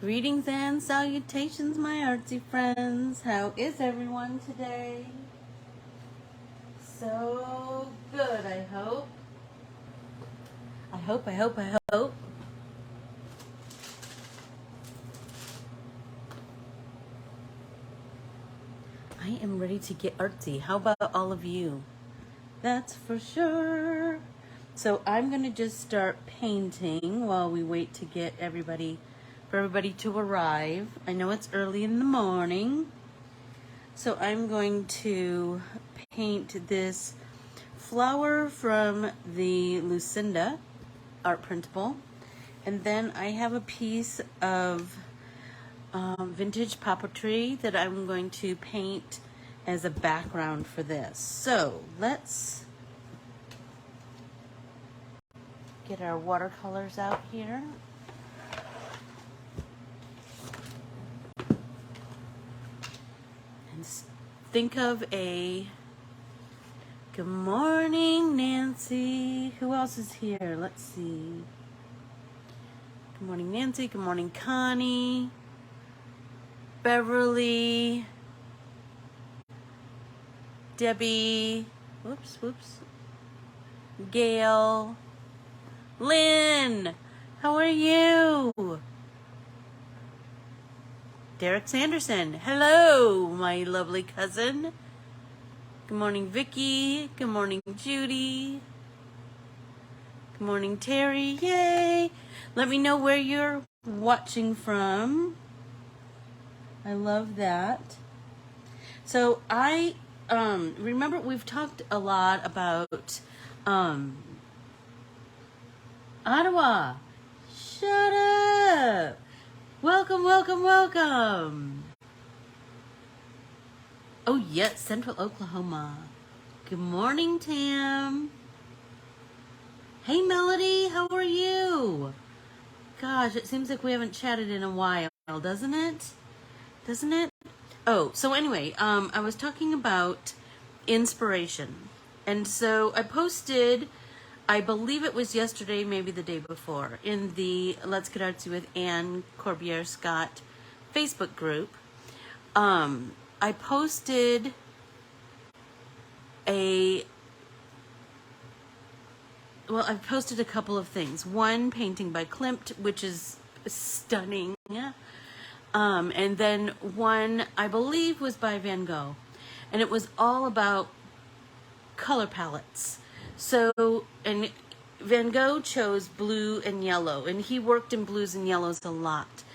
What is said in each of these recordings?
Greetings and salutations, my artsy friends. How is everyone today? So good, I hope. I hope. I am ready to get artsy. How about all of you? That's for sure. So I'm going to just start painting while we wait to get everybody to arrive. I know it's early in the morning. So I'm going to paint this flower from the Lucinda art printable. And then I have a piece of vintage papeterie that I'm going to paint as a background for this. So let's get our watercolors out here. And think of a good morning, Nancy. Who else is here? Let's see. Good morning, Nancy. Good morning, Connie. Beverly. Debbie. Whoops. Gail. Lynn. How are you? Derek Sanderson. Hello, my lovely cousin. Good morning, Vicky. Good morning, Judy. Good morning, Terry. Yay! Let me know where you're watching from. I love that. So I remember we've talked a lot about Ottawa. Shut up. Welcome. Oh, yes, Central Oklahoma. Good morning, Tam. Hey, Melody, how are you? Gosh, it seems like we haven't chatted in a while, doesn't it? Oh, so anyway, I was talking about inspiration. And so I posted, I believe it was yesterday, maybe the day before, in the Let's Get Artsy with Anne Corbiere-Scott Facebook group. I posted I posted a couple of things. One painting by Klimt, which is stunning. And then one, I believe, was by Van Gogh. And it was all about color palettes. So, and Van Gogh chose blue and yellow, and he worked in blues and yellows a lot.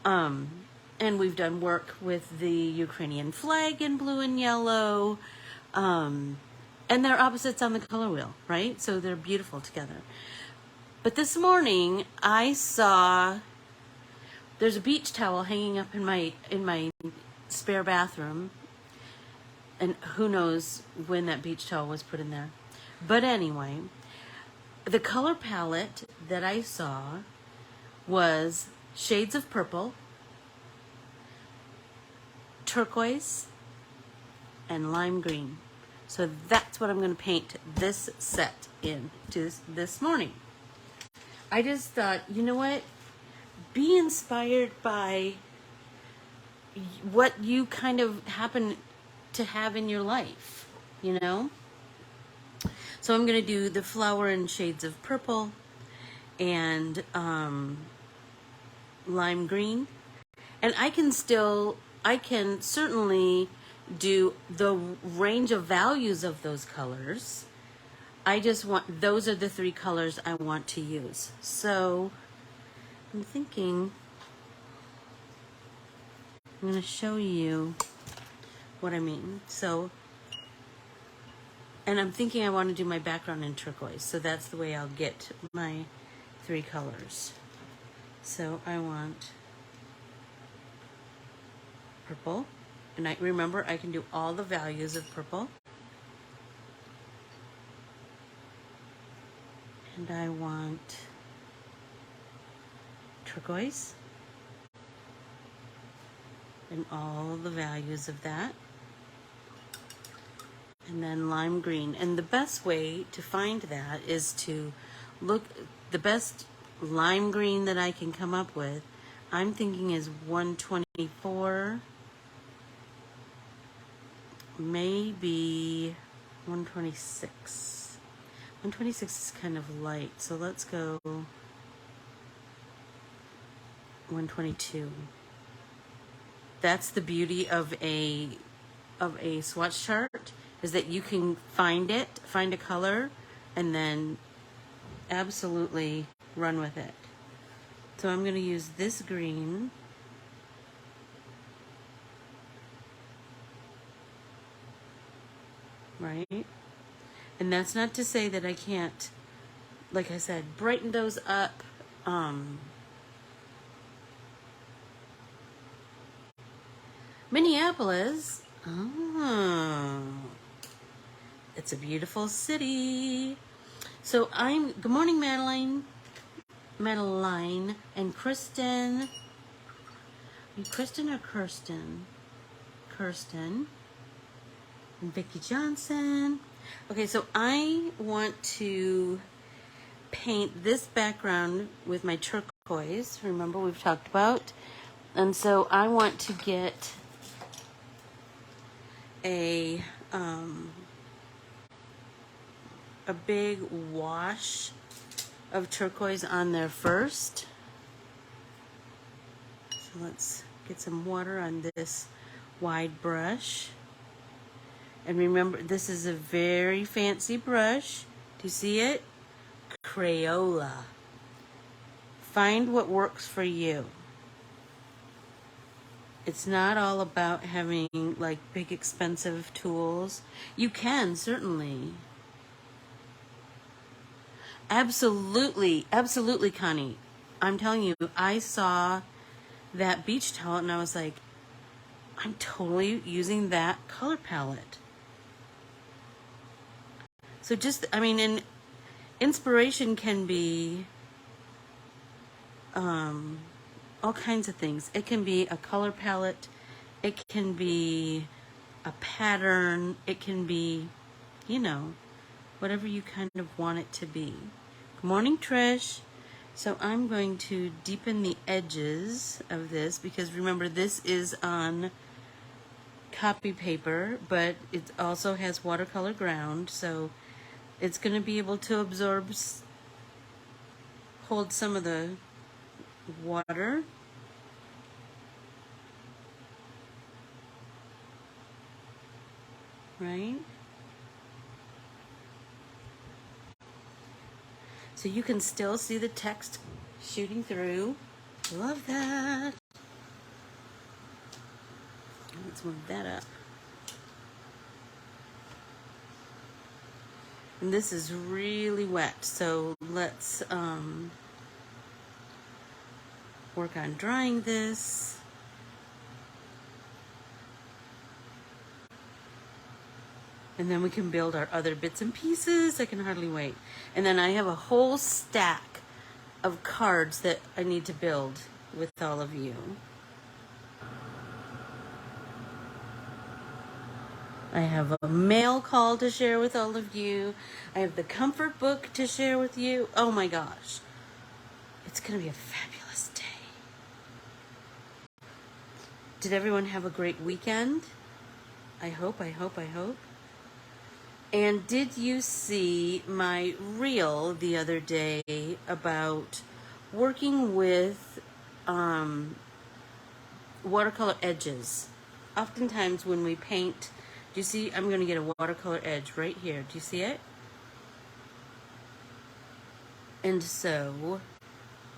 And we've done work with the Ukrainian flag in blue and yellow. And they're opposites on the color wheel, right? So they're beautiful together. But this morning, I saw there's a beach towel hanging up in my spare bathroom. And who knows when that beach towel was put in there. But anyway, the color palette that I saw was shades of purple, turquoise, and lime green. So that's what I'm going to paint this set in this morning. I just thought, you know what? Be inspired by what you kind of happen to have in your life, you know? So I'm going to do the flower in shades of purple and lime green. And I can certainly do the range of values of those colors. I just want, those are the three colors I want to use. So I'm thinking I'm going to show you what I mean. So, and I'm thinking I want to do my background in turquoise. So that's the way I'll get my three colors. So I want purple. And I remember I can do all the values of purple. And I want turquoise. And all the values of that. And then lime green. And the best way to find that is to look, the best lime green that I can come up with, I'm thinking is 124, maybe 126. 126 is kind of light, so let's go 122. That's the beauty of a swatch chart, is that you can find a color, and then absolutely run with it. So I'm going to use this green. Right? And that's not to say that I can't, like I said, brighten those up. Minneapolis. Oh, it's a beautiful city. So good morning, Madeline and Kristen. Are you Kristen or Kirsten? Kirsten. And Vicki Johnson. Okay, so I want to paint this background with my turquoise. Remember, we've talked about. And so I want to get a big wash of turquoise on there first. So let's get some water on this wide brush. And remember, this is a very fancy brush. Do you see it? Crayola. Find what works for you. It's not all about having like big expensive tools. You can, certainly. Absolutely, absolutely, Connie. I'm telling you, I saw that beach towel and I was like, I'm totally using that color palette. So just, I mean, and inspiration can be all kinds of things. It can be a color palette. It can be a pattern. It can be, you know, whatever you kind of want it to be. Good morning, Trish. So I'm going to deepen the edges of this because remember, this is on copy paper, but it also has watercolor ground, so it's going to be able to absorb, hold some of the water. Right? So you can still see the text shooting through. Love that. Let's move that up. And this is really wet, so let's work on drying this. And then we can build our other bits and pieces. I can hardly wait. And then I have a whole stack of cards that I need to build with all of you. I have a mail call to share with all of you. I have the comfort book to share with you. Oh my gosh. It's going to be a fabulous day. Did everyone have a great weekend? I hope. And did you see my reel the other day about working with watercolor edges? Oftentimes when we paint, do you see, I'm going to get a watercolor edge right here. Do you see it? And so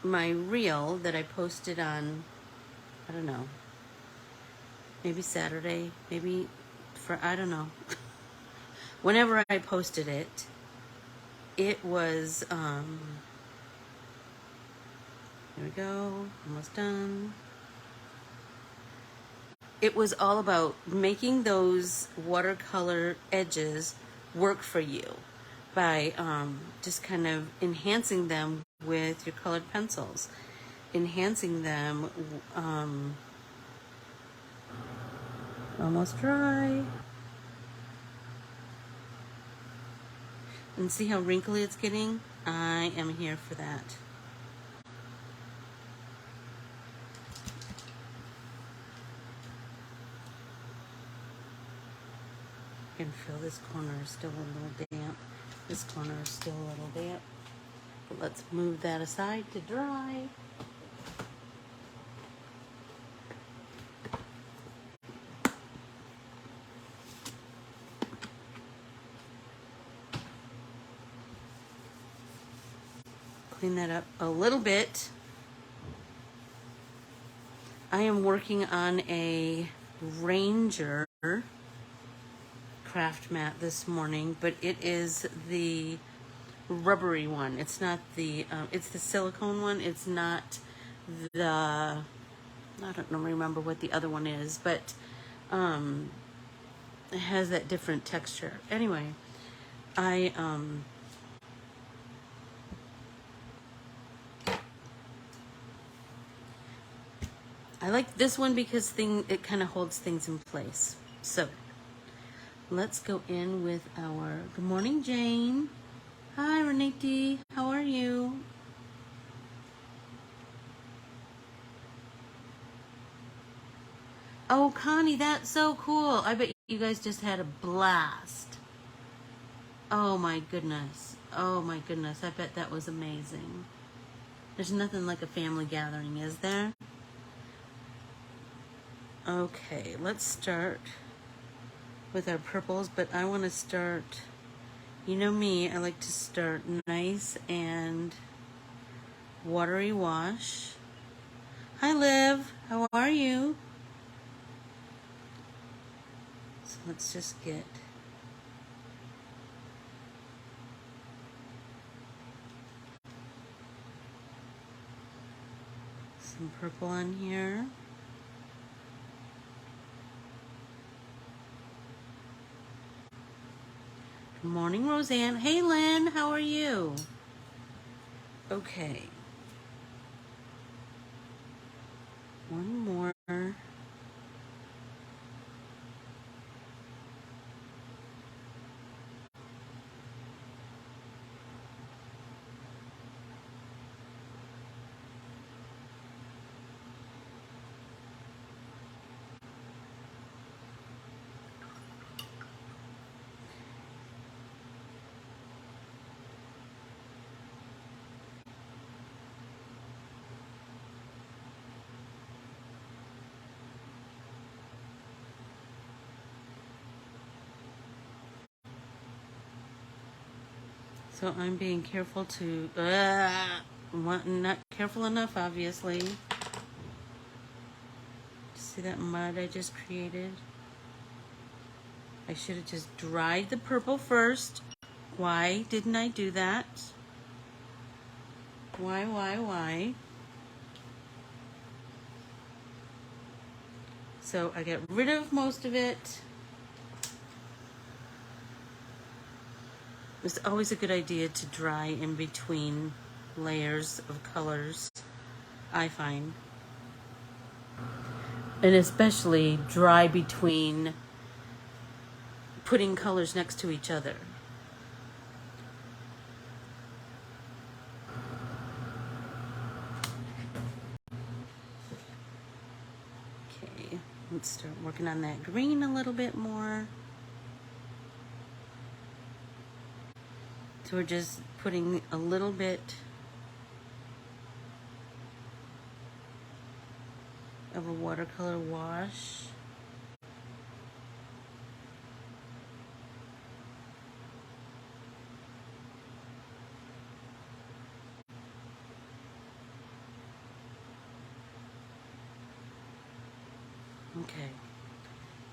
my reel that I posted on, I don't know, maybe Saturday, maybe I don't know. Whenever I posted it, it was, here we go, almost done. It was all about making those watercolor edges work for you by just kind of enhancing them with your colored pencils, enhancing them, almost dry. And see how wrinkly it's getting? I am here for that. I can feel this corner is still a little damp. This corner is still a little damp. But let's move that aside to dry. Clean that up a little bit. I am working on a Ranger craft mat this morning, but it is the rubbery one. It's not the, it's the silicone one. It's not the, I don't remember what the other one is, but it has that different texture. Anyway, I like this one because it kind of holds things in place. So let's go in with our, good morning, Jane. Hi, Renate. How are you? Oh, Connie, that's so cool. I bet you guys just had a blast. Oh my goodness. Oh my goodness. I bet that was amazing. There's nothing like a family gathering, is there? Okay, let's start with our purples, but I want to start, you know me, I like to start nice and watery wash. Hi, Liv. How are you? So let's just get some purple on here. Good morning, Roseanne. Hey, Lynn. How are you? Okay. One more. So I'm being careful to, not careful enough, obviously. See that mud I just created? I should have just dried the purple first. Why didn't I do that? Why? So I got rid of most of it. It's always a good idea to dry in between layers of colors, I find. And especially dry between putting colors next to each other. Okay, let's start working on that green a little bit more. So we're just putting a little bit of a watercolor wash. Okay,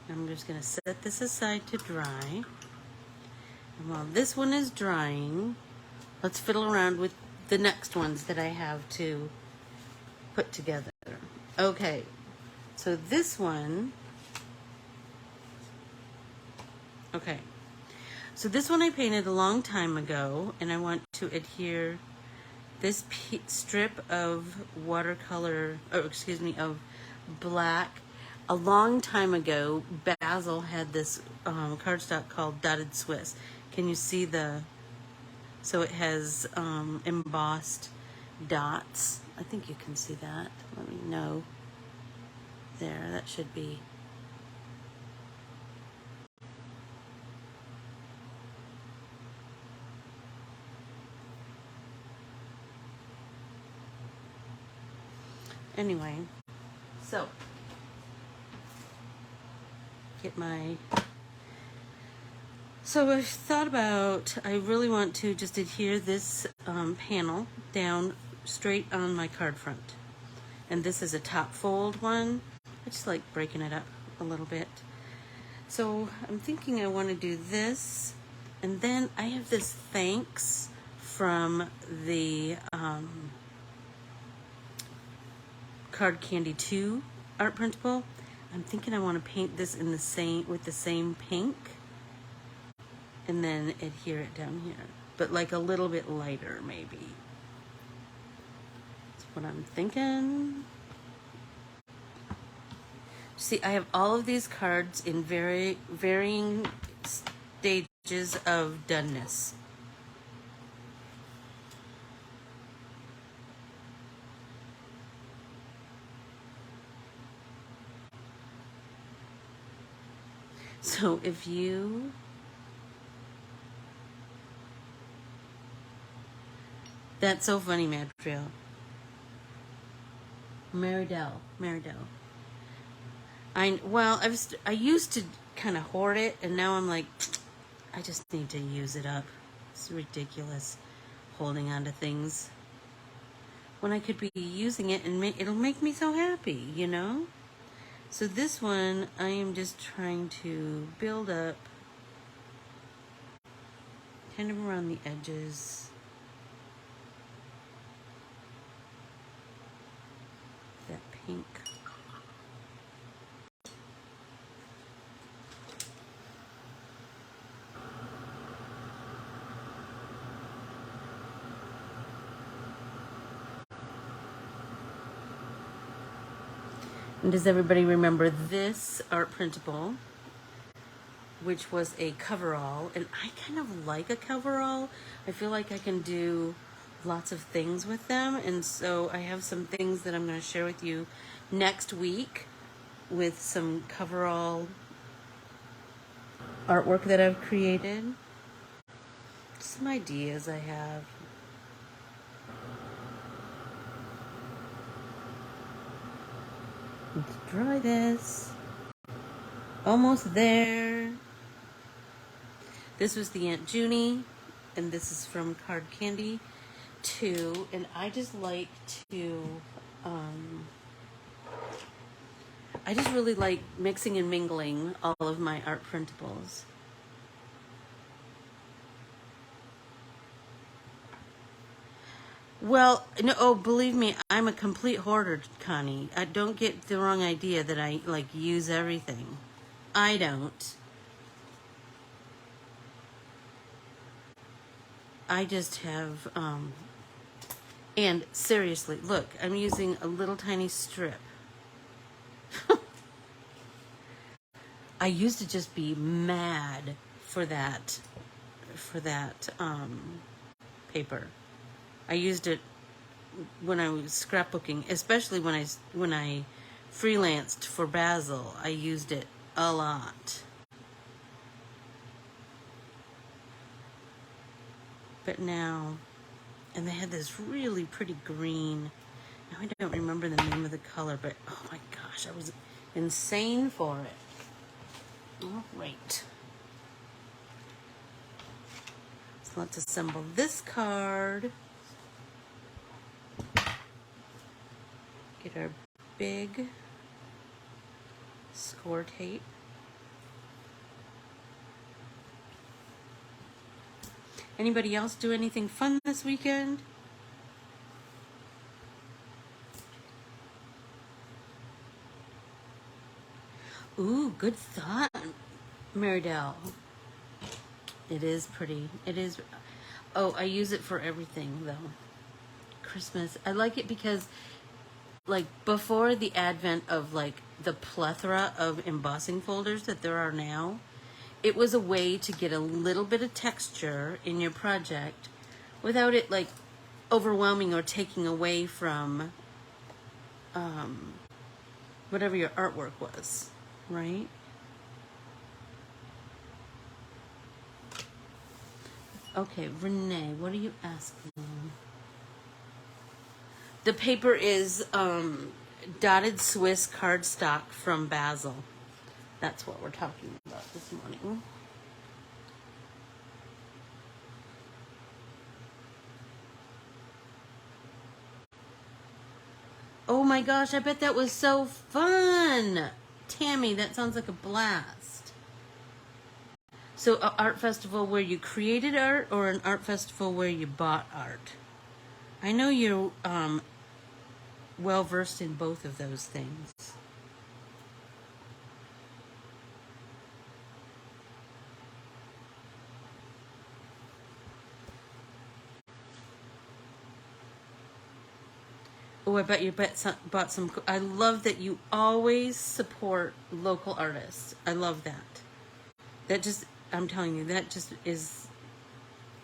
I'm just going to set this aside to dry. And while this one is drying, let's fiddle around with the next ones that I have to put together. Okay, so this one, okay, so this one I painted a long time ago, and I want to adhere this strip of watercolor, of black. A long time ago, Basil had this cardstock called Dotted Swiss. Can you see so it has embossed dots. I think you can see that. Let me know. There, that should be. Anyway, so get my... So I've thought about, I really want to just adhere this panel down straight on my card front. And this is a top fold one. I just like breaking it up a little bit. So I'm thinking I want to do this. And then I have this thanks from the Card Candy 2 art printable. I'm thinking I want to paint this in the same, with the same pink. And then adhere it down here. But like a little bit lighter, maybe. That's what I'm thinking. See, I have all of these cards in varying stages of doneness. So if you... That's so funny, Madriel. Maridel. I used to kind of hoard it, and now I'm like, I just need to use it up. It's ridiculous holding on to things when I could be using it, and it'll make me so happy, you know? So this one, I am just trying to build up kind of around the edges. That pink. And does everybody remember this art printable, which was a coverall? And I kind of like a coverall. I feel like I can do lots of things with them, and so I have some things that I'm going to share with you next week with some coverall artwork that I've created. Some ideas I have. Let's try this. Almost there. This was the Aunt Junie, and this is from Card Candy 2, and I just like to, I just really like mixing and mingling all of my art printables. Well, no, oh, believe me, I'm a complete hoarder, Connie. I don't get the wrong idea that I, like, use everything. I don't. I just have, and seriously, look, I'm using a little tiny strip. I used to just be mad for that paper. I used it when I was scrapbooking, especially when I freelanced for Basil. I used it a lot. But now, and they had this really pretty green. Now I don't remember the name of the color, but oh my gosh, I was insane for it. All right. So let's assemble this card. Get our big score tape. Anybody else do anything fun this weekend? Ooh, good thought, Maridel. It is pretty. It is. Oh, I use it for everything, though. Christmas. I like it because, like, before the advent of, like, the plethora of embossing folders that there are now, it was a way to get a little bit of texture in your project without it, like, overwhelming or taking away from whatever your artwork was, right? Okay, Renee, what are you asking? The paper is dotted Swiss cardstock from Basel. That's what we're talking about this morning. Oh my gosh, I bet that was so fun. Tammy, that sounds like a blast. So an art festival where you created art or an art festival where you bought art? I know you're well versed in both of those things. Oh, I bet you bought some. I love that you always support local artists. I love that. That just, I'm telling you, that just is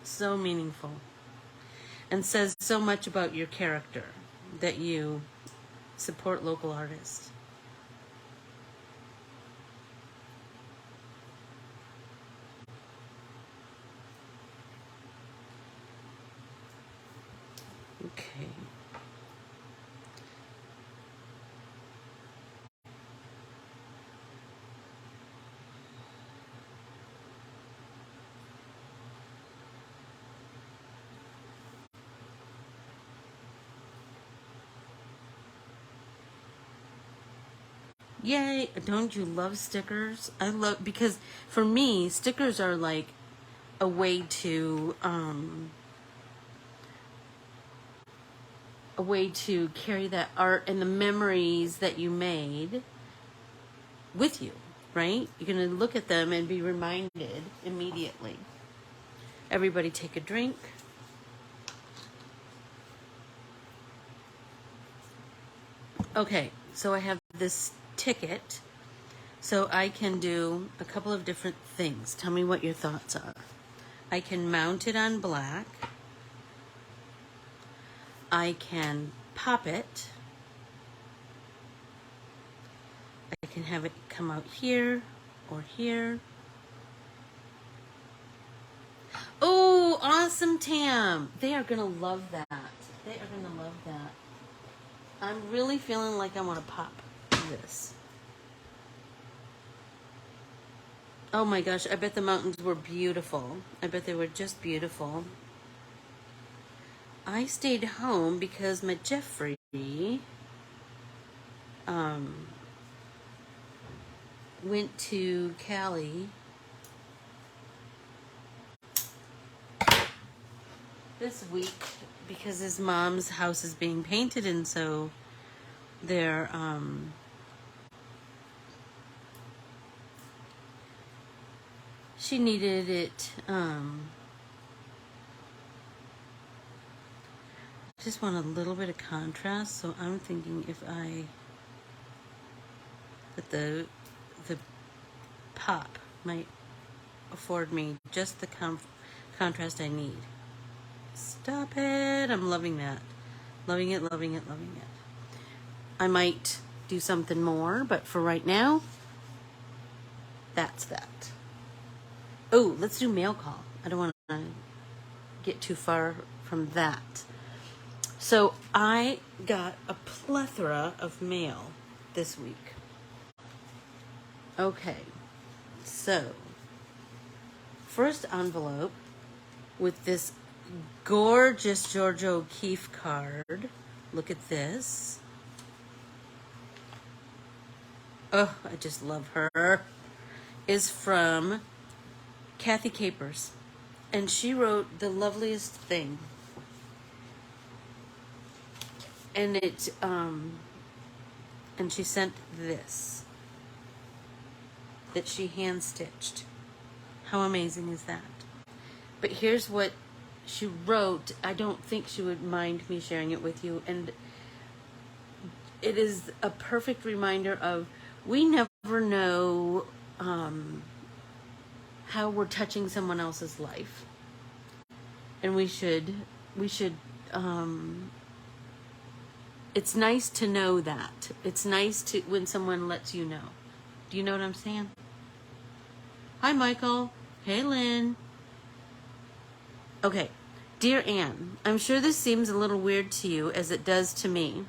so meaningful and says so much about your character that you support local artists. Okay. Yay, don't you love stickers? I love, because for me, stickers are like a way to carry that art and the memories that you made with you, right? You're going to look at them and be reminded immediately. Everybody take a drink. Okay, so I have this ticket, so I can do a couple of different things. Tell me what your thoughts are. I can mount it on black. I can pop it. I can have it come out here or here. Oh, awesome, Tam. They are going to love that. They are going to love that. I'm really feeling like I want to pop this. Oh my gosh, I bet the mountains were beautiful. I bet they were just beautiful. I stayed home because my Jeffrey went to Cali this week because his mom's house is being painted, and so they're she needed it. I just want a little bit of contrast, so I'm thinking if I that the pop might afford me just the contrast I need. Stop it! I'm loving that. Loving it, loving it, loving it. I might do something more, but for right now, that's that. Oh, let's do mail call. I don't want to get too far from that. So I got a plethora of mail this week. Okay, so first envelope with this gorgeous George O'Keeffe card. Look at this. Oh, I just love her. Is from Kathy Capers. And she wrote the loveliest thing. And it, and she sent this that she hand stitched. How amazing is that? But here's what she wrote. I don't think she would mind me sharing it with you. And it is a perfect reminder of we never know how we're touching someone else's life. And we should it's nice to know that. It's nice to when someone lets you know. Do you know what I'm saying? Hi, Michael. Hey, Lynn. Okay. Dear Anne, I'm sure this seems a little weird to you, as it does to me.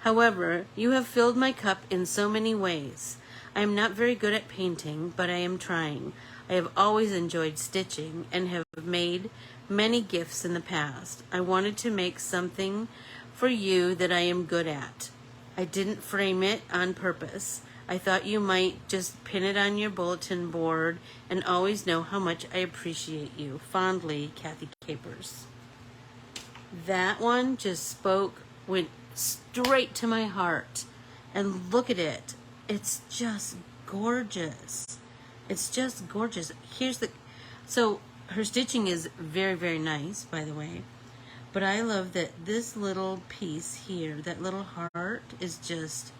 However, you have filled my cup in so many ways. I am not very good at painting, but I am trying. I have always enjoyed stitching and have made many gifts in the past. I wanted to make something for you that I am good at. I didn't frame it on purpose. I thought you might just pin it on your bulletin board and always know how much I appreciate you. Fondly, Kathy Capers. That one just went straight to my heart. And look at it. It's just gorgeous. It's just gorgeous. So her stitching is very, very nice, by the way. But I love that this little piece here, that little heart is just,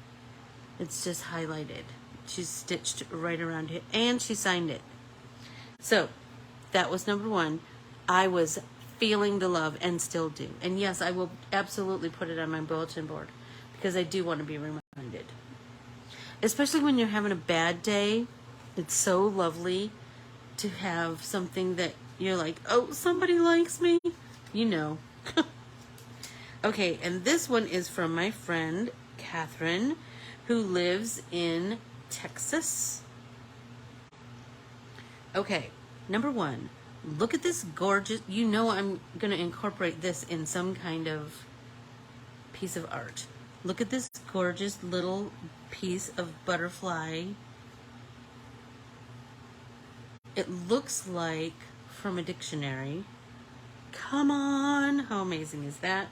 it's just highlighted. She's stitched right around it, and she signed it. So that was number one. I was feeling the love and still do. And yes, I will absolutely put it on my bulletin board because I do want to be reminded. Especially when you're having a bad day, it's so lovely to have something that you're like, oh, somebody likes me, you know. Okay, and this one is from my friend Catherine, who lives in Texas. Okay, number one, look at this gorgeous, you know I'm going to incorporate this in some kind of piece of art. Look at this gorgeous little piece of butterfly. It looks like from a dictionary. Come on, how amazing is that?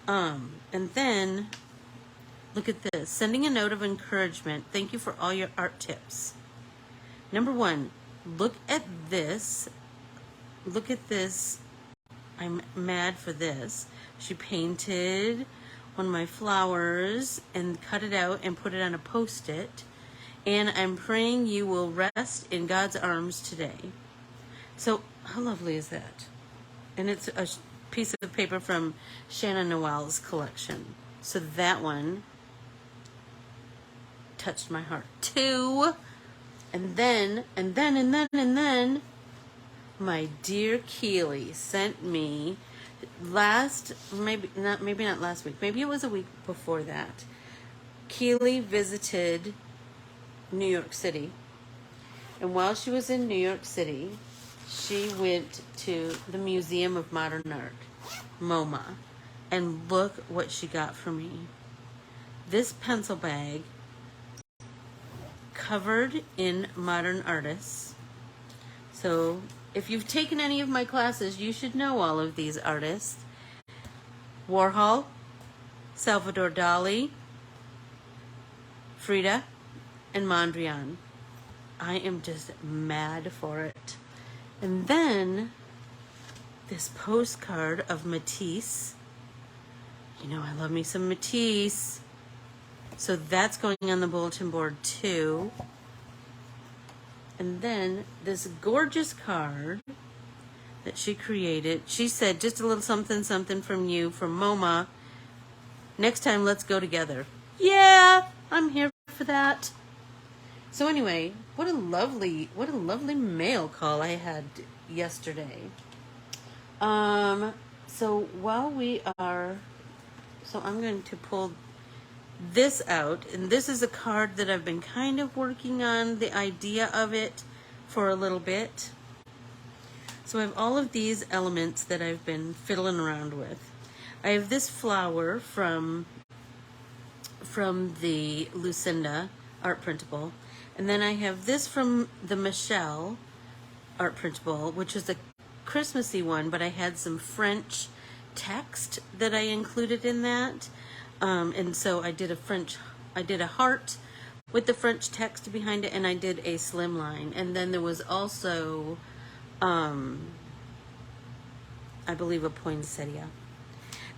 And then look at this. Sending a note of encouragement. Thank you for all your art tips. Number one, look at this. Look at this. I'm mad for this. She painted one of my flowers and cut it out and put it on a Post-it. And I'm praying you will rest in God's arms today. So how lovely is that? And it's a piece of paper from Shannon Noel's collection. So that one touched my heart too. And then my dear Keely sent me maybe not last week, maybe it was a week before that. Keely visited New York City, and while she was in New York City, she went to the Museum of Modern Art, MoMA, and look what she got for me. This pencil bag covered in modern artists. So if you've taken any of my classes, you should know all of these artists. Warhol, Salvador Dali, Frida, and Mondrian. I am just mad for it. And then this postcard of Matisse. You know I love me some Matisse. So that's going on the bulletin board too. And then this gorgeous card that she created. She said, just a little something, something from you, from MoMA. Next time, let's go together. Yeah, I'm here for that. So anyway, what a lovely mail call I had yesterday. So I'm going to pull this out, and this is a card that I've been kind of working on the idea of it for a little bit. So I have all of these elements that I've been fiddling around with. I have this flower from the Lucinda art printable, and then I have this from the Michelle art printable, which is a Christmassy one, but I had some French text that I included in that. And so I did a heart with the French text behind it, and I did a slimline. And then there was also, I believe, a poinsettia.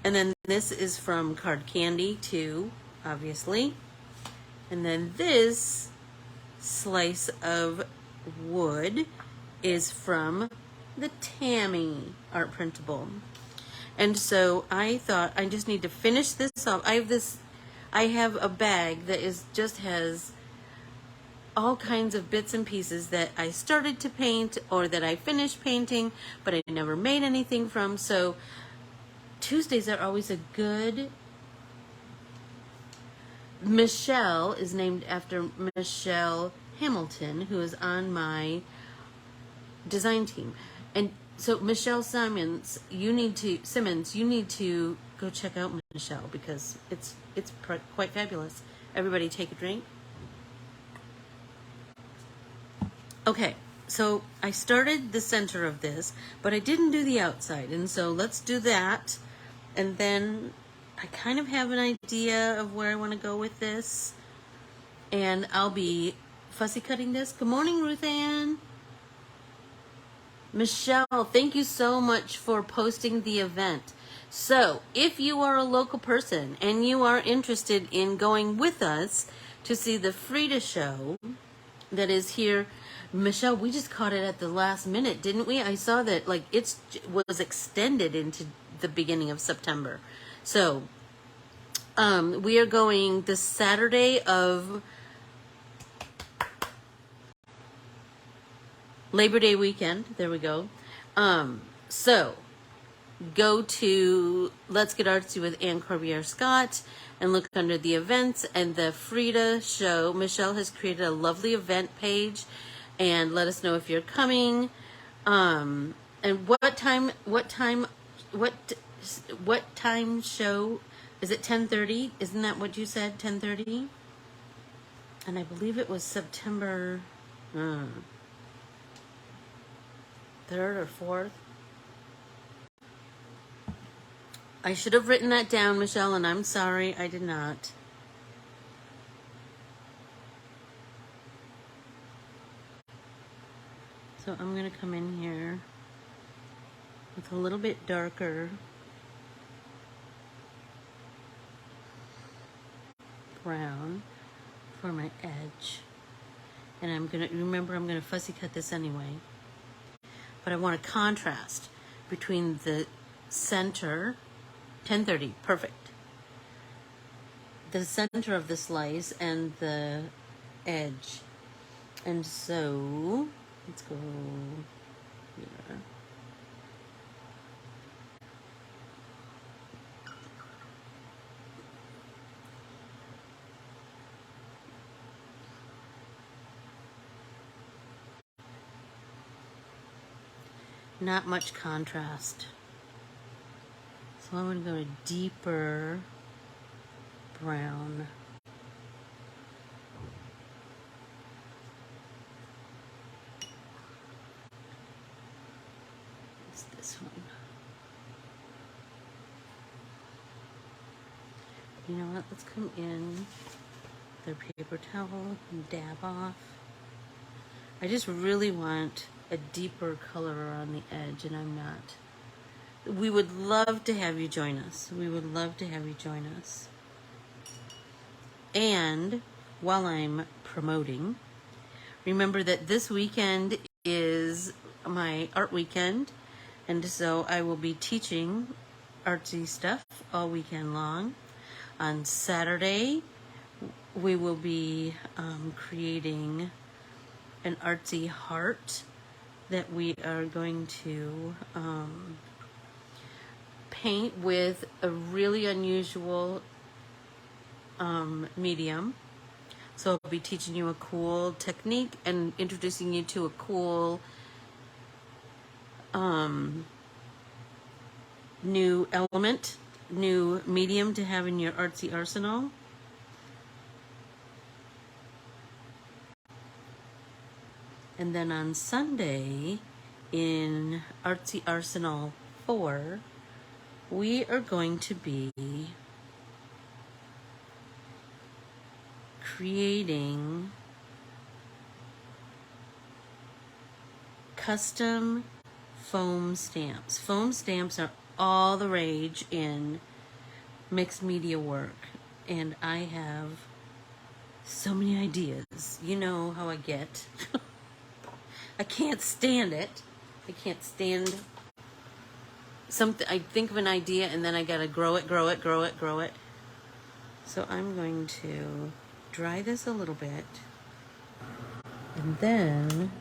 And then this is from Card Candy too, obviously. And then this slice of wood is from the Tammy art printable. And so I thought I just need to finish this off. I have a bag that just has all kinds of bits and pieces that I started to paint or that I finished painting, but I never made anything from. So Tuesdays are always a good Michelle is named after Michelle Hamilton, who is on my design team. And so Michelle Simmons, you need to go check out Michelle because it's quite fabulous. Everybody take a drink. Okay, so I started the center of this, but I didn't do the outside, and so let's do that. And then I kind of have an idea of where I want to go with this, and I'll be fussy cutting this. Good morning, Ruth Ann. Michelle, thank you so much for posting the event. So if you are a local person and you are interested in going with us to see the Frida show that is here, Michelle, we just caught it at the last minute, didn't we? I saw that like it was extended into the beginning of September. So we are going this Saturday of Labor Day weekend. There we go. So go to Let's Get Artsy with Anne Corbiere-Scott and look under the events and the Frida show. Michelle has created a lovely event page, and let us know if you're coming. And what time show? Is it 10:30? Isn't that what you said? 10:30? And I believe it was September 3rd or 4th. I should have written that down, Michelle, and I'm sorry I did not. So I'm going to come in here with a little bit darker brown for my edge. And I'm going to fussy cut this anyway. But I want a contrast between the center, 10:30, perfect. The center of the slice and the edge. And so, let's go here. Not much contrast. So I'm going to go a deeper brown. It's this one. You know what? Let's come in with a paper towel and dab off. I just really want a deeper color around the edge, and I'm not. We would love to have you join us. We would love to have you join us. And while I'm promoting, remember that this weekend is my art weekend, and so I will be teaching artsy stuff all weekend long. On Saturday, we will be creating an artsy heart that we are going to paint with a really unusual medium. So I'll be teaching you a cool technique and introducing you to a cool new element, new medium to have in your artsy arsenal. And then on Sunday, in Artsy Arsenal 4, we are going to be creating custom foam stamps. Foam stamps are all the rage in mixed media work, and I have so many ideas. You know how I get. I can't stand it. I can't stand something. I think of an idea and then I gotta grow it. So I'm going to dry this a little bit, and then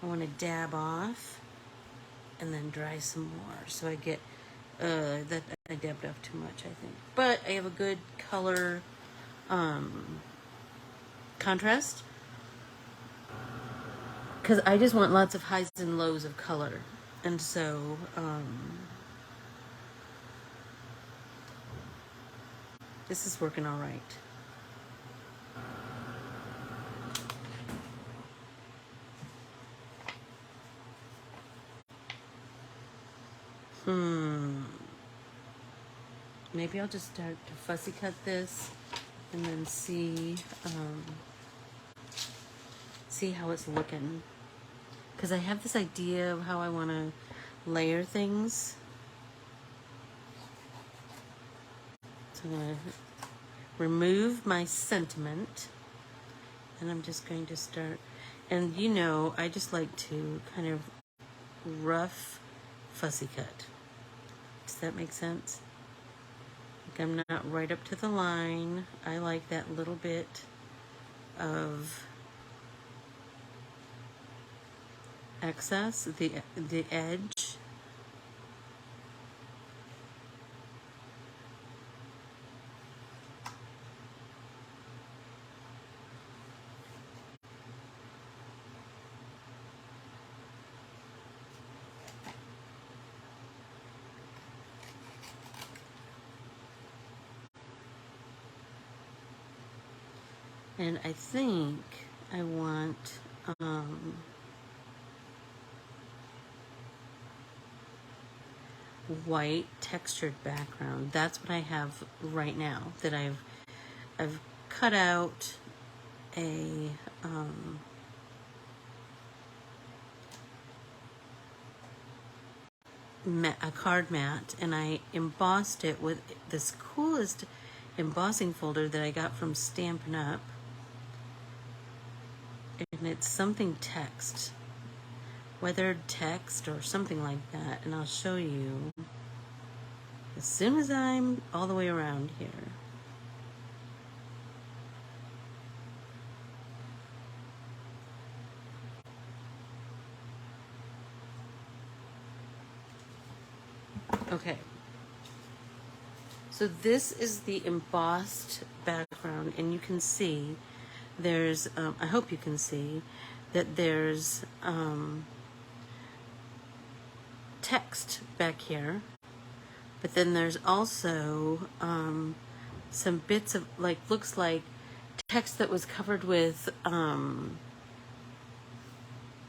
I want to dab off and then dry some more, so I get that I dabbed off too much, I think. But I have a good color contrast. Because I just want lots of highs and lows of color. And so, this is working all right. Maybe I'll just start to fussy cut this and then see how it's looking. Because I have this idea of how I want to layer things. So I'm going to remove my sentiment. And I'm just going to start. And you know, I just like to kind of rough fussy cut. Does that make sense? Like I'm not right up to the line. I like that little bit of excess, the edge. And I think I want white textured background. That's what I have right now. That I've cut out a card mat, and I embossed it with this coolest embossing folder that I got from Stampin' Up. And it's something text, weathered text or something like that, and I'll show you as soon as I'm all the way around here. Okay, so this is the embossed background, and you can see there's, I hope you can see that there's text back here, but then there's also some bits of, like, looks like text that was covered with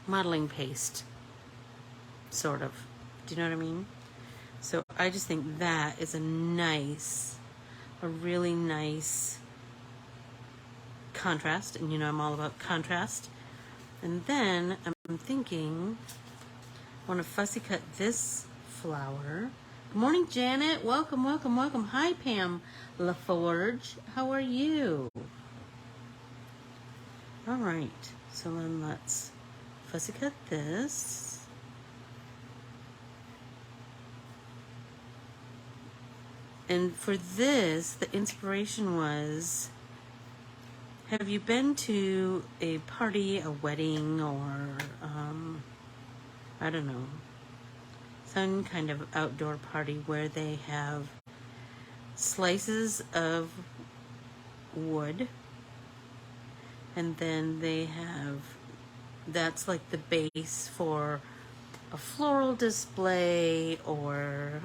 modeling paste, sort of. Do you know what I mean? So I just think that is a really nice contrast, and you know I'm all about contrast. And then I'm thinking I want to fussy cut this flower. Good morning, Janet. Welcome, welcome, welcome. Hi, Pam LaForge. How are you? All right, so then let's fussy cut this. And for this, the inspiration was, have you been to a party, a wedding, or, I don't know, some kind of outdoor party where they have slices of wood, and then they have, that's like the base for a floral display, or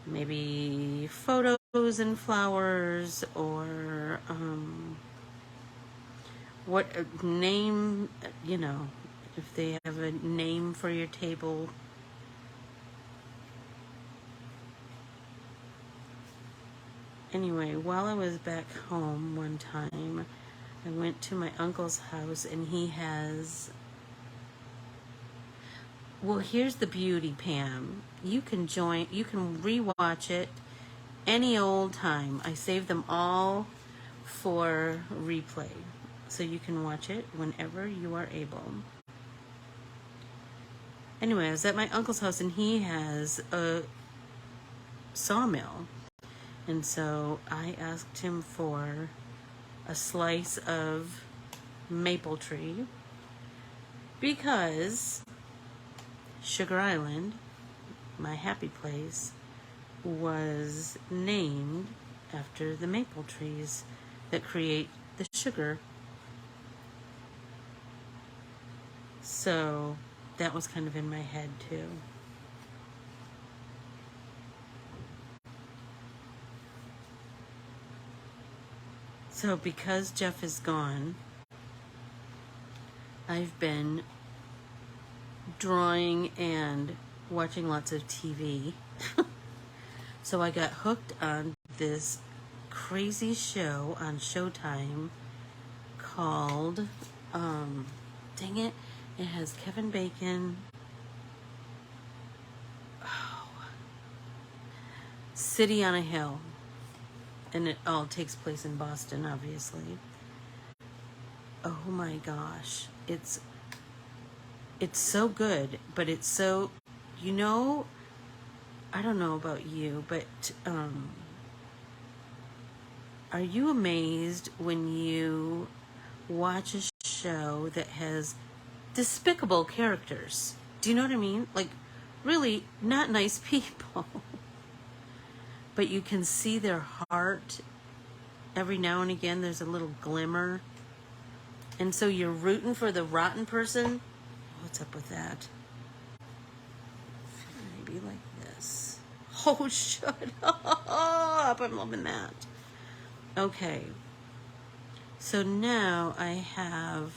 maybe photos and flowers, or what name, you know, if they have a name for your table. Anyway, while I was back home one time, I went to my uncle's house, and he has, well, here's the beauty, Pam. You can rewatch it any old time. I saved them all for replay, so you can watch it whenever you are able. Anyway, I was at my uncle's house, and he has a sawmill, and so I asked him for a slice of maple tree, because Sugar Island, my happy place, was named after the maple trees that create the sugar. So that was kind of in my head too. So because Jeff is gone, I've been drawing and watching lots of TV. So I got hooked on this crazy show on Showtime called, dang it, it has Kevin Bacon, City on a Hill, and it all takes place in Boston, obviously. Oh my gosh, it's so good, but it's so, you know, I don't know about you, but are you amazed when you watch a show that has despicable characters? Do you know what I mean? Like, really not nice people. But you can see their heart. Every now and again, there's a little glimmer. And so you're rooting for the rotten person. What's up with that? Maybe like this. Oh, shut up. I'm loving that. Okay. So now I have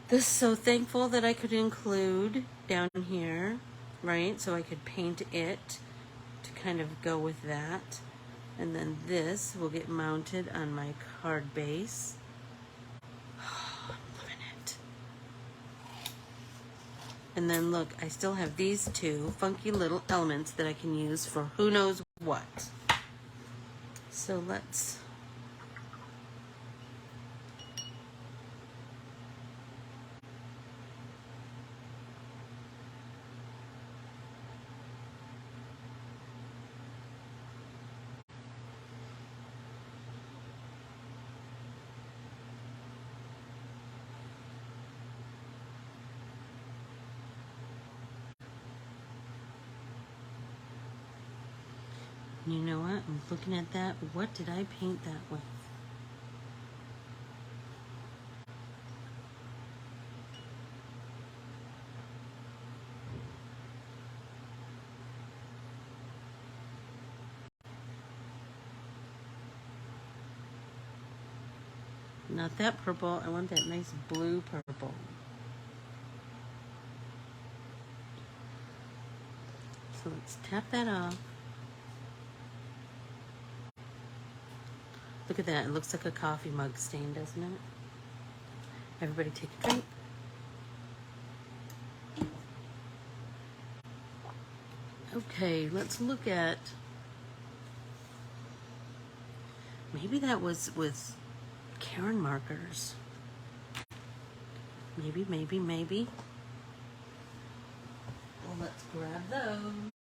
this. So thankful that I could include down here, right? So I could paint it to kind of go with that. And then this will get mounted on my card base. Oh, I'm loving it. And then look, I still have these two funky little elements that I can use for who knows what. So let's you know what? I'm looking at that. What did I paint that with? Not that purple. I want that nice blue purple. So let's tap that off. Look at that. It looks like a coffee mug stain, doesn't it? Everybody take a drink. Okay, let's look at... Maybe that was with Karen markers. Maybe. Well, let's grab those.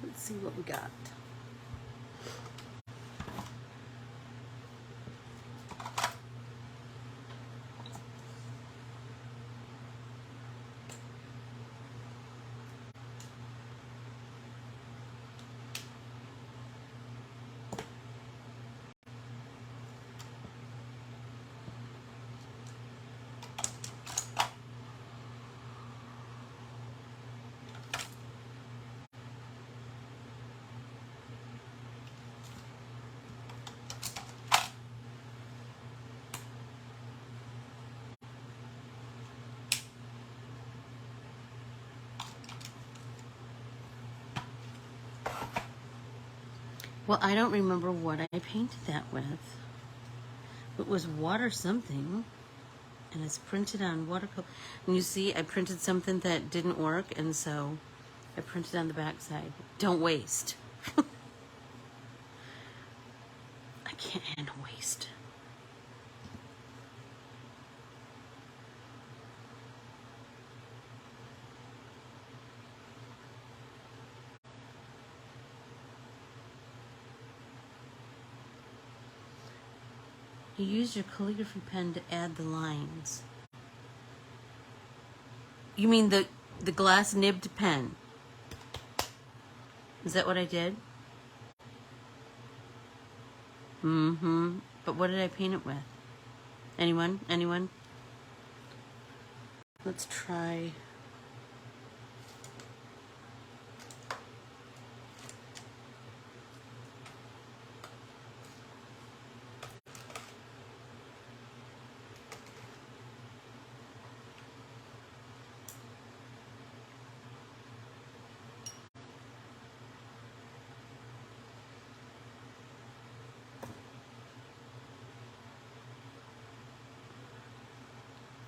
Let's see what we got. Well, I don't remember what I painted that with. It was water something, and it's printed on watercolor. And you see, I printed something that didn't work, and so I printed on the back side. Don't waste. I can't handle waste. You used your calligraphy pen to add the lines. You mean the glass nibbed pen? Is that what I did? Mm-hmm. But what did I paint it with? Anyone? Anyone? Let's try.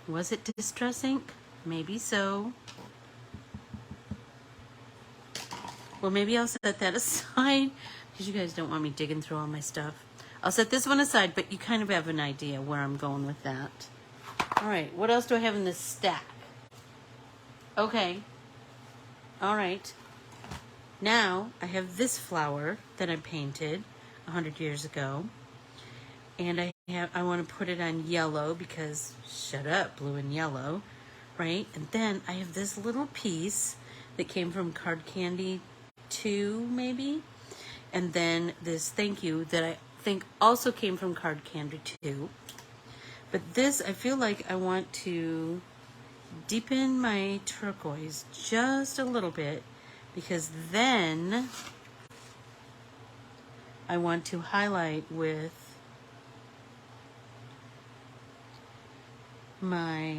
Was it distress ink? Maybe so. Well, maybe I'll set that aside because you guys don't want me digging through all my stuff. I'll set this one aside, but you kind of have an idea where I'm going with that. All right, what else do I have in this stack? Okay. All right. Now I have this flower that I painted 100 years ago. And I want to put it on yellow because shut up, blue and yellow, right? And then I have this little piece that came from Card Candy 2, maybe. And then this thank you that I think also came from Card Candy 2. But this, I feel like I want to deepen my turquoise just a little bit because then I want to highlight with my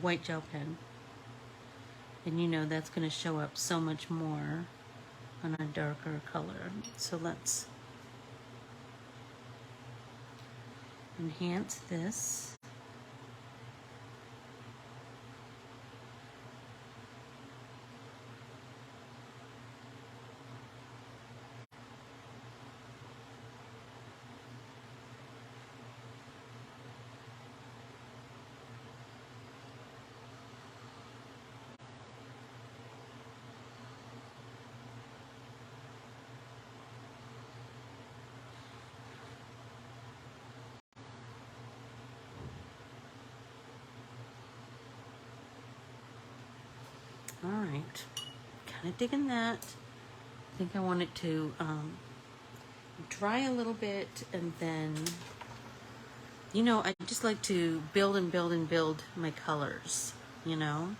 white gel pen, and you know that's going to show up so much more on a darker color. So let's enhance this. All right, kind of digging that. I think I want it to dry a little bit, and then, you know, I just like to build and build and build my colors, you know,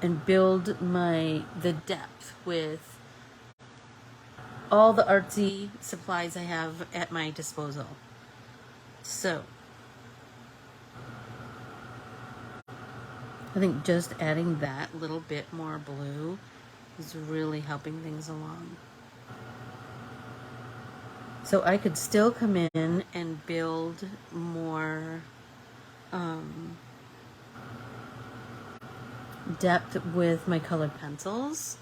and build the depth with all the artsy supplies I have at my disposal. So I think just adding that little bit more blue is really helping things along. So I could still come in and build more depth with my colored pencils,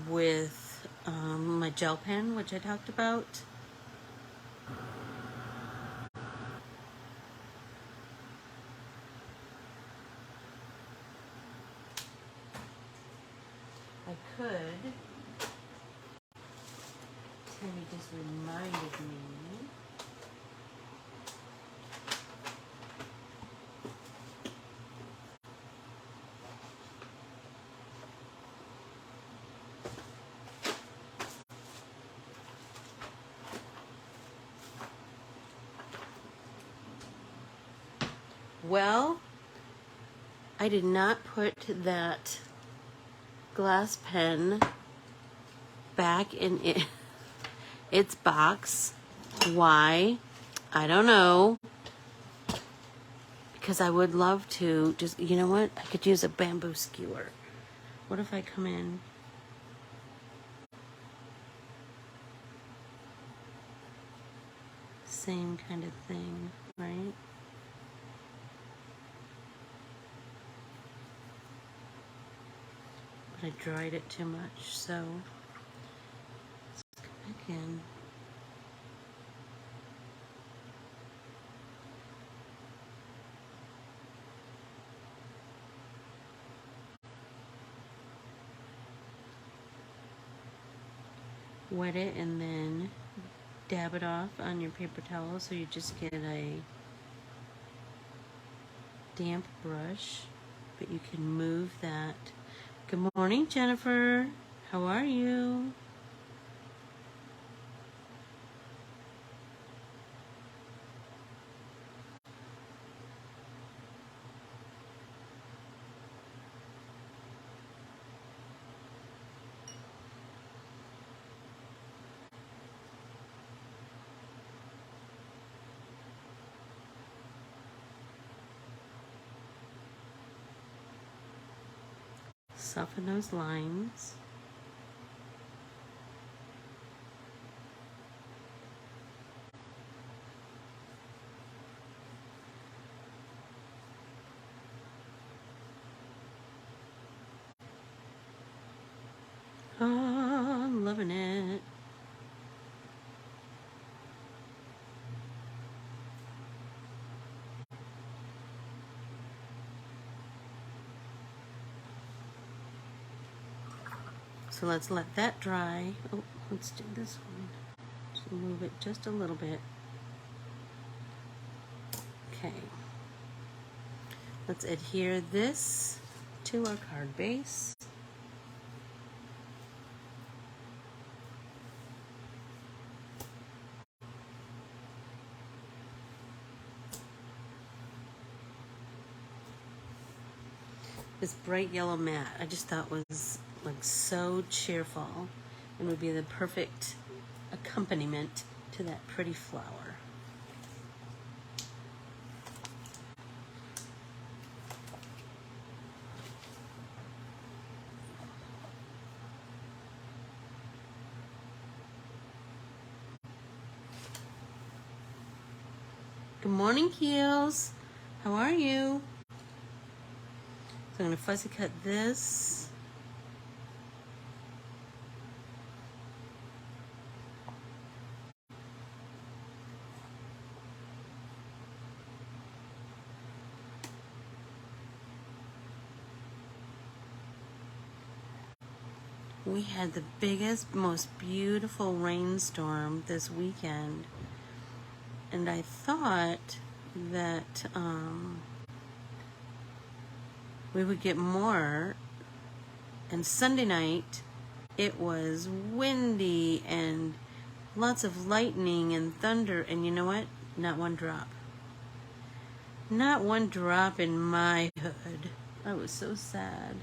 with my gel pen, which I talked about. I could. Tammy just reminded me. Well, I did not put that glass pen back in its box. Why? I don't know. Because I would love to just, you know what? I could use a bamboo skewer. What if I come in? Same kind of thing, right? But I dried it too much, so let's come back in. wet it and then dab it off on your paper towel so you just get a damp brush, but you can move that. Good morning, Jennifer. How are you? Soften those lines. Oh, I'm loving it. So let's let that dry. Oh, let's do this one. Just move it just a little bit. Okay. Let's adhere this to our card base. This bright yellow mat I just thought was like so cheerful and would be the perfect accompaniment to that pretty flower. Good morning, Keels. How are you? So I'm going to fussy cut this. We had the biggest, most beautiful rainstorm this weekend, and I thought that we would get more. And Sunday night, it was windy and lots of lightning and thunder, and you know what? Not one drop. Not one drop in my hood. I was so sad.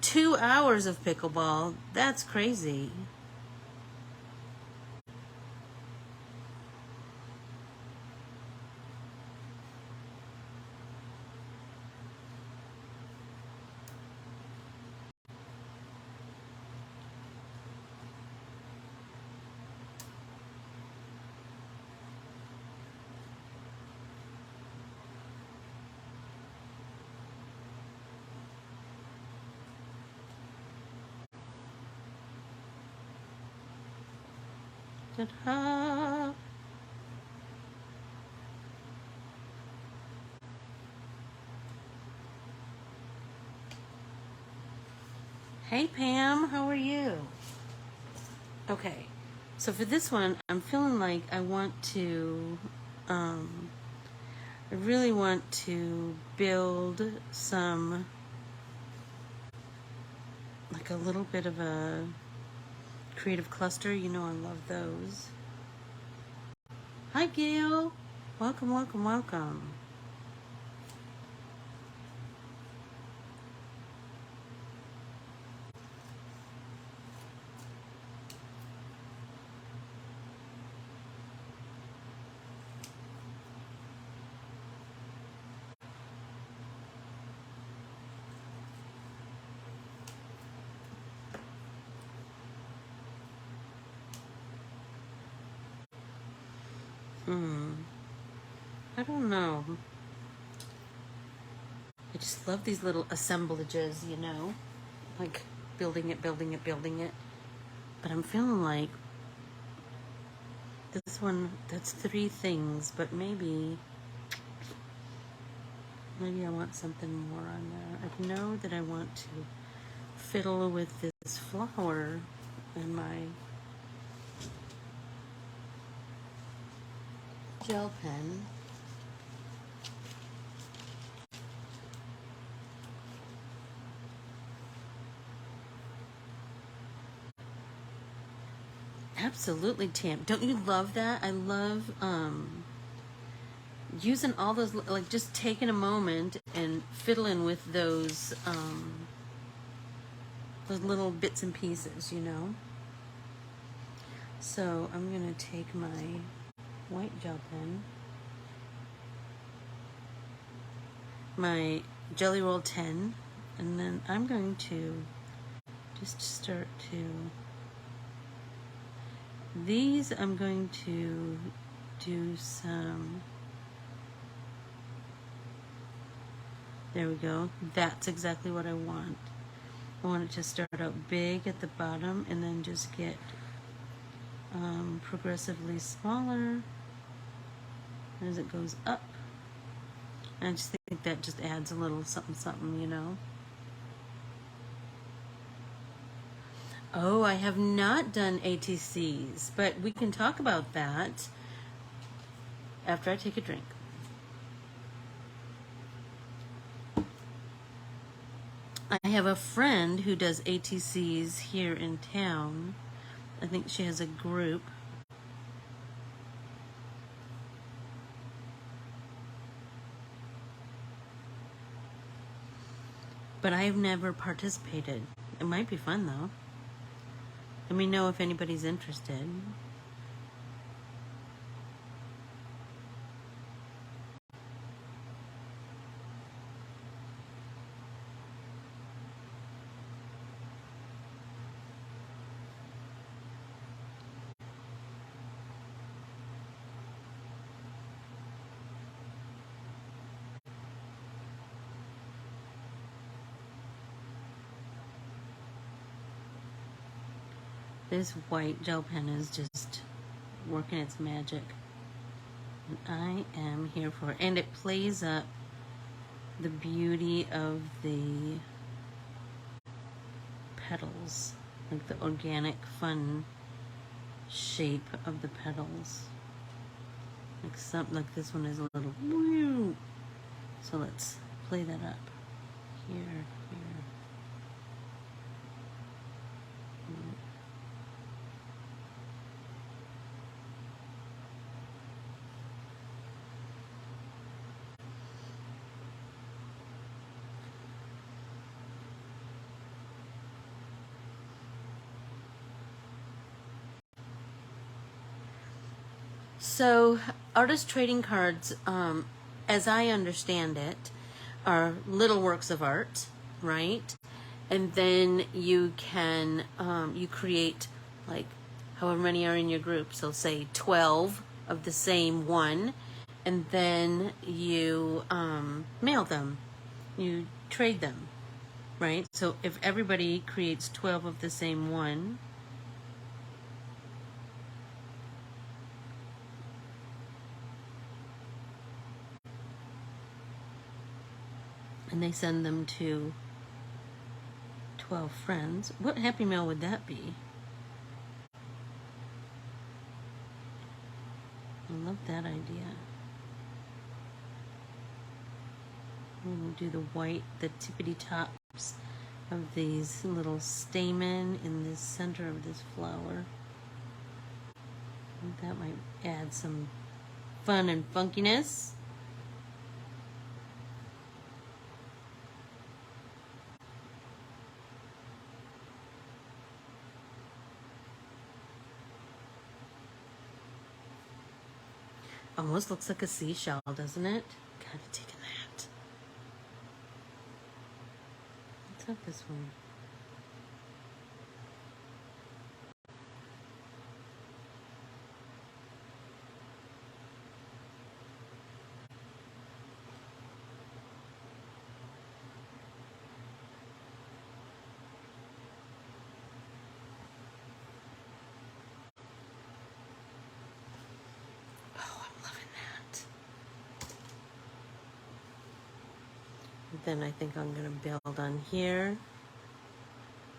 2 hours of pickleball. That's crazy. Ta-da. Hey Pam, how are you? Okay, so for this one, I'm feeling like I really want to build some, like a little bit of a creative cluster. You know I love those. Hi Gail, welcome, welcome, welcome. I don't know. I just love these little assemblages, you know? Like building it, building it, building it. But I'm feeling like this one, that's 3 things, but maybe I want something more on there. I know that I want to fiddle with this flower and my gel pen. Absolutely, Tam. Don't you love that? I love using all those, like just taking a moment and fiddling with those little bits and pieces, you know? So I'm going to take my white gel pen, my Jelly Roll 10, and then I'm going to just start to, these I'm going to do some, there we go, that's exactly what I want. I want it to start out big at the bottom and then just get progressively smaller as it goes up. And I just think that just adds a little something something, you know. Oh, I have not done ATCs, but we can talk about that after I take a drink. I have a friend who does ATCs here in town. I think she has a group. But I have never participated. It might be fun though. Let me know if anybody's interested. This white gel pen is just working its magic. And I am here for it. And it plays up the beauty of the petals. Like the organic, fun shape of the petals. Like something like this one is a little woo. So let's play that up. Here, here. So, artist trading cards, as I understand it, are little works of art, right? And then you can, you create like however many are in your group, so say 12 of the same one, and then you mail them, you trade them, right? So if everybody creates 12 of the same one, and they send them to 12 friends. What Happy Mail would that be? I love that idea. We'll do the white, the tippity tops of these little stamen in the center of this flower. I think that might add some fun and funkiness. Almost looks like a seashell, doesn't it? Gotta take that. Let's have this one. Then I think I'm going to build on here.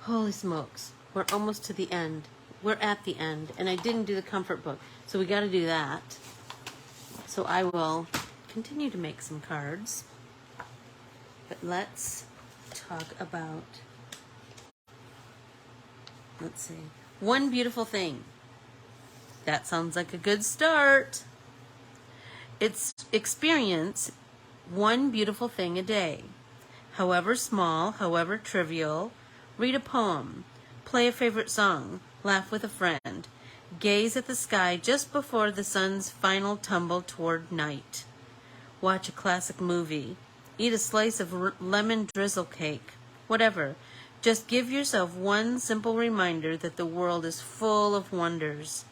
Holy smokes. We're almost to the end. We're at the end, and I didn't do the comfort book, so we got to do that. So I will continue to make some cards, but let's talk about, let's see, one beautiful thing. That sounds like a good start. It's experience one beautiful thing a day. However small, however trivial, read a poem, play a favorite song, laugh with a friend, gaze at the sky just before the sun's final tumble toward night, watch a classic movie, eat a slice of lemon drizzle cake, whatever. Just give yourself one simple reminder that the world is full of wonders.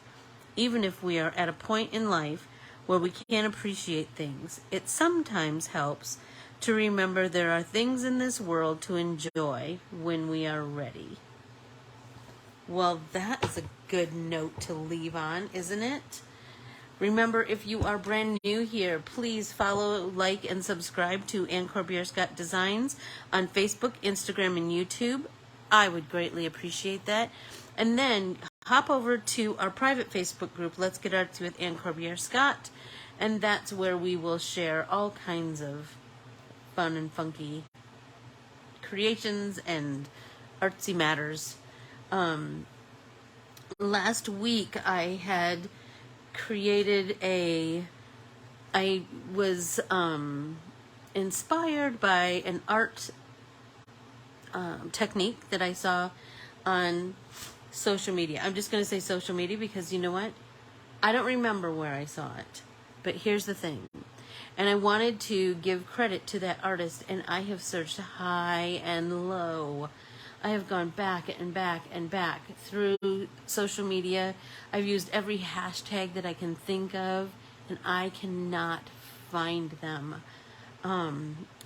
Even if we are at a point in life where we can't appreciate things, it sometimes helps to remember there are things in this world to enjoy when we are ready. Well, that is a good note to leave on, isn't it? Remember, if you are brand new here, please follow, like, and subscribe to Ann Corbiere-Scott Designs on Facebook, Instagram, and YouTube. I would greatly appreciate that. And then hop over to our private Facebook group, Let's Get Artsy with Ann Corbiere-Scott, and that's where we will share all kinds of fun and funky creations and artsy matters. Last week I had created I was inspired by an art technique that I saw on social media. I'm just going to say social media because you know what? I don't remember where I saw it. But here's the thing. And I wanted to give credit to that artist, and I have searched high and low. I have gone back and back and back through social media. I've used every hashtag that I can think of, and I cannot find them.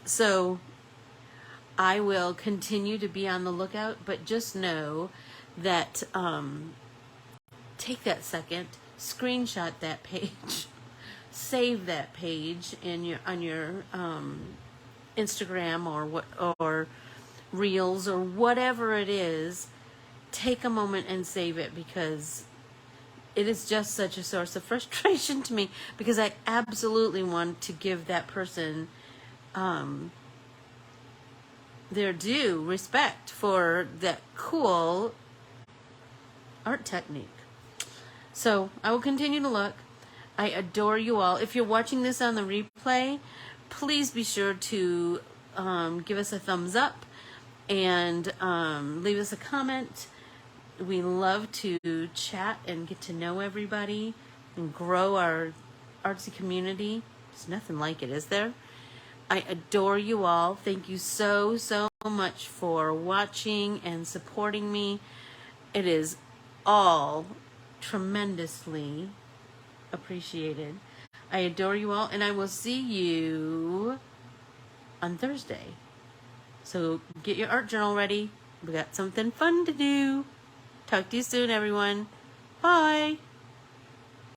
So I will continue to be on the lookout, but just know that take that second, screenshot that page, save that page on your Instagram or Reels or whatever it is. Take a moment and save it, because it is just such a source of frustration to me, because I absolutely want to give that person their due respect for that cool art technique. So I will continue to look. I adore you all. If you're watching this on the replay, please be sure to give us a thumbs up and leave us a comment. We love to chat and get to know everybody and grow our artsy community. There's nothing like it, is there? I adore you all. Thank you so, so much for watching and supporting me. It is all tremendously appreciated. I adore you all, and I will see you on Thursday. So get your art journal ready. We got something fun to do. Talk to you soon, everyone. Bye.